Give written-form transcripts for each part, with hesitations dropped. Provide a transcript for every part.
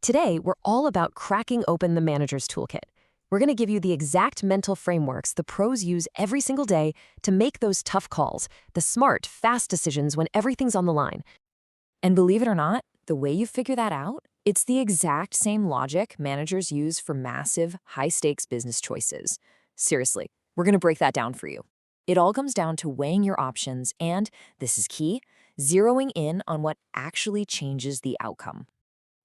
Today, we're all about cracking open the manager's toolkit. We're going to give you the exact mental frameworks the pros use every single day to make those tough calls, the smart, fast decisions when everything's on the line. And believe it or not, the way you figure that out, it's the exact same logic managers use for massive, high-stakes business choices. Seriously, we're going to break that down for you. It all comes down to weighing your options and, this is key, zeroing in on what actually changes the outcome.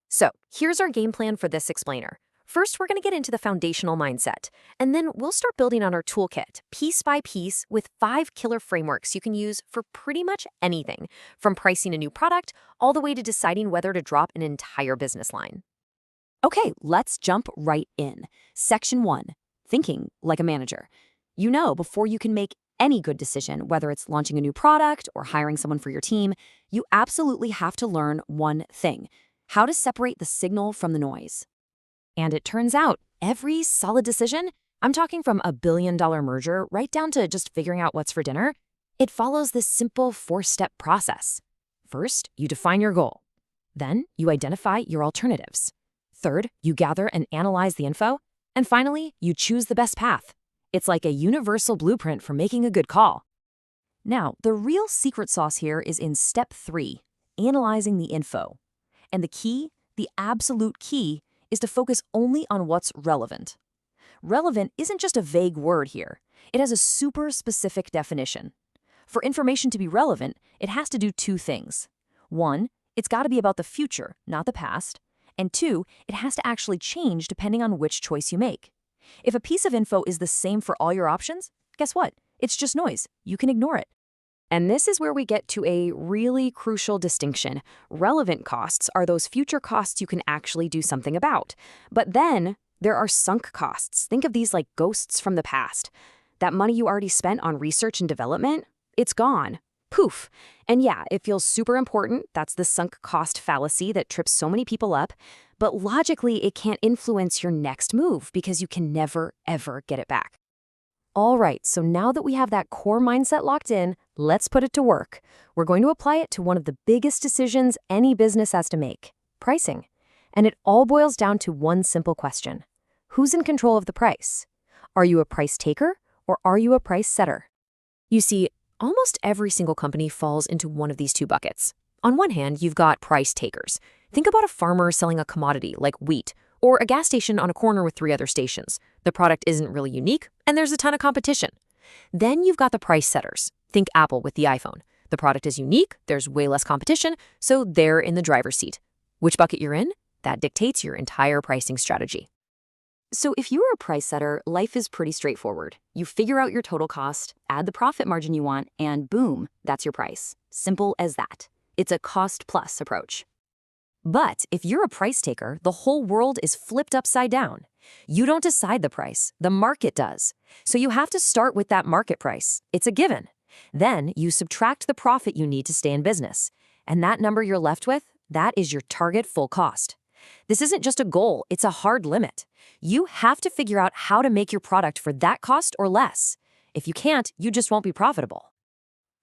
So, here's our game plan for this explainer. First, we're going to get into the foundational mindset, and then we'll start building on our toolkit, piece by piece, with 5 killer frameworks you can use for pretty much anything, from pricing a new product all the way to deciding whether to drop an entire business line. Okay, let's jump right in. Section 1, thinking like a manager. You know, before you can make any good decision, whether it's launching a new product or hiring someone for your team, you absolutely have to learn one thing: how to separate the signal from the noise. And it turns out, every solid decision, I'm talking from a billion-dollar merger right down to just figuring out what's for dinner, it follows this simple 4-step process. First, you define your goal. Then, you identify your alternatives. Third, you gather and analyze the info. And finally, you choose the best path. It's like a universal blueprint for making a good call. Now, the real secret sauce here is in step 3, analyzing the info. And the key, the absolute key, is to focus only on what's relevant. Relevant isn't just a vague word here. It has a super specific definition. For information to be relevant, it has to do 2 things. 1, it's got to be about the future, not the past. And 2, it has to actually change depending on which choice you make. If a piece of info is the same for all your options, guess what? It's just noise. You can ignore it. And this is where we get to a really crucial distinction. Relevant costs are those future costs you can actually do something about. But then there are sunk costs. Think of these like ghosts from the past. That money you already spent on research and development, it's gone. Poof. And yeah, it feels super important. That's the sunk cost fallacy that trips so many people up. But logically, it can't influence your next move because you can never, ever get it back. All right, so now that we have that core mindset locked in, let's put it to work. We're going to apply it to one of the biggest decisions any business has to make: pricing. And it all boils down to one simple question: who's in control of the price? Are you a price taker or are you a price setter? You see, almost every single company falls into one of these 2 buckets. On one hand, you've got price takers. Think about a farmer selling a commodity like wheat, or a gas station on a corner with 3 other stations. The product isn't really unique, and there's a ton of competition. Then you've got the price setters. Think Apple with the iPhone. The product is unique, there's way less competition, so they're in the driver's seat. Which bucket you're in, that dictates your entire pricing strategy. So if you're a price setter, life is pretty straightforward. You figure out your total cost, add the profit margin you want, and boom, that's your price. Simple as that. It's a cost-plus approach. But if you're a price taker, the whole world is flipped upside down. You don't decide the price, the market does. So you have to start with that market price. It's a given. Then you subtract the profit you need to stay in business. And that number you're left with, that is your target full cost. This isn't just a goal, it's a hard limit. You have to figure out how to make your product for that cost or less. If you can't, you just won't be profitable.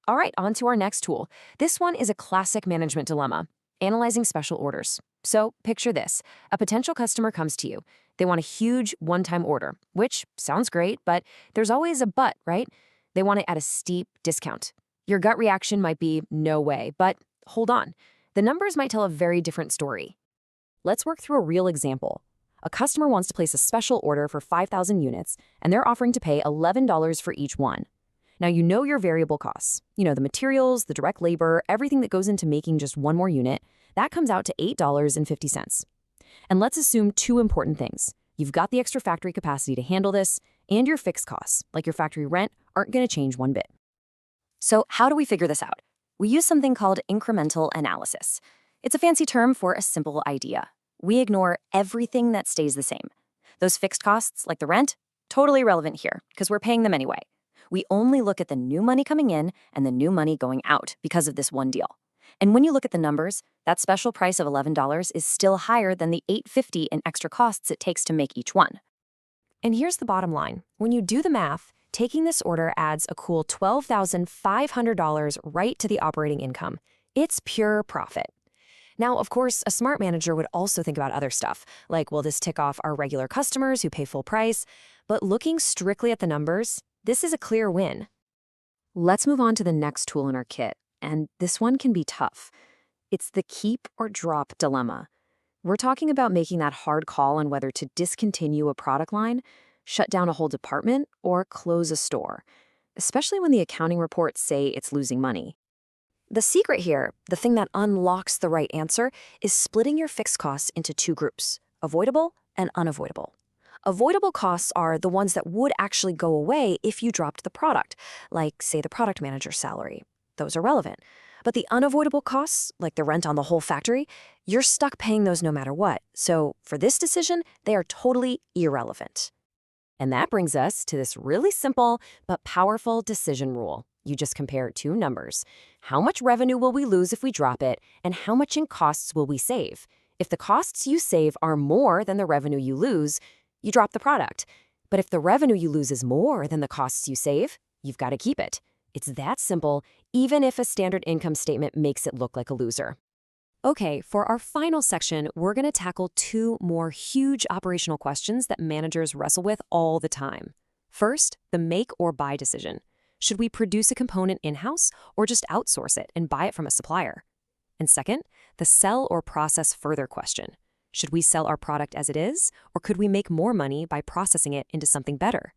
All right, on to our next tool. This one is a classic management dilemma: analyzing special orders. So picture this. A potential customer comes to you. They want a huge one-time order, which sounds great, but there's always a but, right? They want it at a steep discount. Your gut reaction might be, no way, but hold on. The numbers might tell a very different story. Let's work through a real example. A customer wants to place a special order for 5,000 units, and they're offering to pay $11 for each one. Now, you know your variable costs. You know the materials, the direct labor, everything that goes into making just one more unit. That comes out to $8.50. And let's assume 2 important things. You've got the extra factory capacity to handle this, and your fixed costs, like your factory rent, aren't going to change one bit. So how do we figure this out? We use something called incremental analysis. It's a fancy term for a simple idea. We ignore everything that stays the same. Those fixed costs, like the rent, totally irrelevant here, because we're paying them anyway. We only look at the new money coming in and the new money going out because of this one deal. And when you look at the numbers, that special price of $11 is still higher than the $8.50 in extra costs it takes to make each one. And here's the bottom line. When you do the math, taking this order adds a cool $12,500 right to the operating income. It's pure profit. Now, of course, a smart manager would also think about other stuff, like will this tick off our regular customers who pay full price? But looking strictly at the numbers, this is a clear win. Let's move on to the next tool in our kit, and this one can be tough. It's the keep or drop dilemma. We're talking about making that hard call on whether to discontinue a product line, shut down a whole department, or close a store, especially when the accounting reports say it's losing money. The secret here, the thing that unlocks the right answer, is splitting your fixed costs into two groups, avoidable and unavoidable. Avoidable costs are the ones that would actually go away if you dropped the product, like, say, the product manager's salary. Those are relevant. But the unavoidable costs, like the rent on the whole factory, you're stuck paying those no matter what. So for this decision, they are totally irrelevant. And that brings us to this really simple but powerful decision rule. You just compare two numbers. How much revenue will we lose if we drop it, and how much in costs will we save? If the costs you save are more than the revenue you lose, you drop the product. But if the revenue you lose is more than the costs you save, you've got to keep it. It's that simple, even if a standard income statement makes it look like a loser. Okay, for our final section, we're going to tackle two more huge operational questions that managers wrestle with all the time. First, the make or buy decision. Should we produce a component in-house or just outsource it and buy it from a supplier? And second, the sell or process further question. Should we sell our product as it is, or could we make more money by processing it into something better?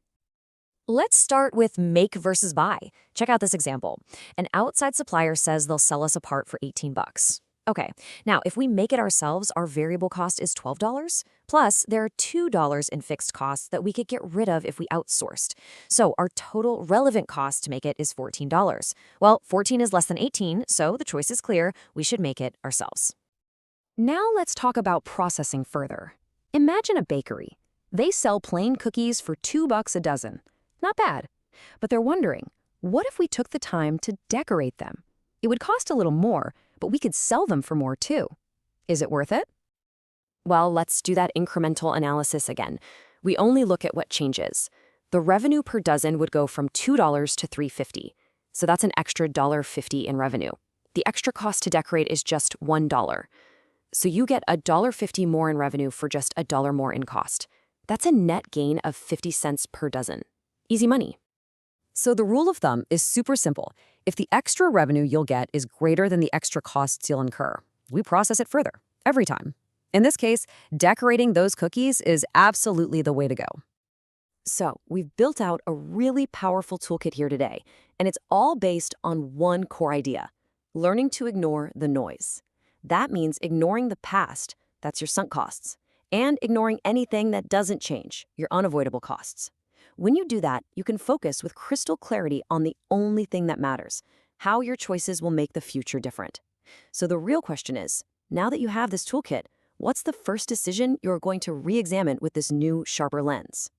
Let's start with make versus buy. Check out this example. An outside supplier says they'll sell us a part for $18. Okay, now if we make it ourselves, our variable cost is $12. Plus, there are $2 in fixed costs that we could get rid of if we outsourced. So our total relevant cost to make it is $14. Well, 14 is less than 18, so the choice is clear. We should make it ourselves. Now let's talk about processing further. Imagine a bakery. They sell plain cookies for $2 a dozen. Not bad. But they're wondering, what if we took the time to decorate them? It would cost a little more, but we could sell them for more too. Is it worth it? Well, let's do that incremental analysis again. We only look at what changes. The revenue per dozen would go from $2 to $3.50. So that's an extra $1.50 in revenue. The extra cost to decorate is just $1. So you get $1.50 more in revenue for just $1 more in cost. That's a net gain of 50 cents per dozen. Easy money. So the rule of thumb is super simple. If the extra revenue you'll get is greater than the extra costs you'll incur, we process it further, every time. In this case, decorating those cookies is absolutely the way to go. So we've built out a really powerful toolkit here today, and it's all based on one core idea: learning to ignore the noise. That means ignoring the past, that's your sunk costs, and ignoring anything that doesn't change, your unavoidable costs. When you do that, you can focus with crystal clarity on the only thing that matters: how your choices will make the future different. So the real question is, now that you have this toolkit, what's the first decision you're going to re-examine with this new, sharper lens?